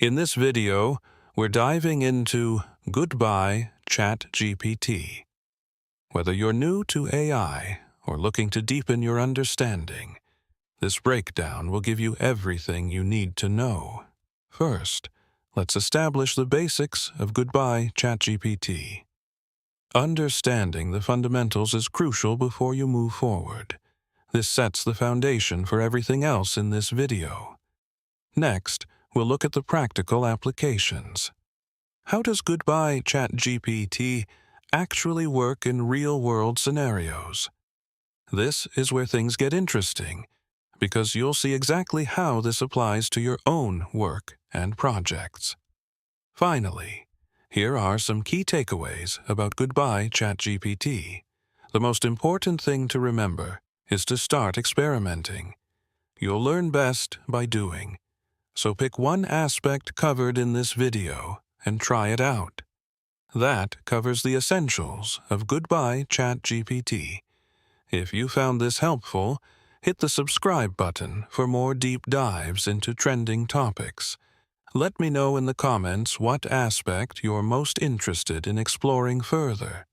In this video, we're diving into Goodbye ChatGPT. Whether you're new to AI or looking to deepen your understanding, this breakdown will give you everything you need to know. First, let's establish the basics of Goodbye ChatGPT. Understanding the fundamentals is crucial before you move forward. This sets the foundation for everything else in this video. Next, we'll look at the practical applications. How does Goodbye ChatGPT actually work in real-world scenarios? This is where things get interesting, because you'll see exactly how this applies to your own work and projects. Finally, here are some key takeaways about Goodbye ChatGPT. The most important thing to remember is to start experimenting. You'll learn best by doing. So pick one aspect covered in this video and try it out. That covers the essentials of Goodbye ChatGPT. If you found this helpful, hit the subscribe button for more deep dives into trending topics. Let me know in the comments what aspect you're most interested in exploring further.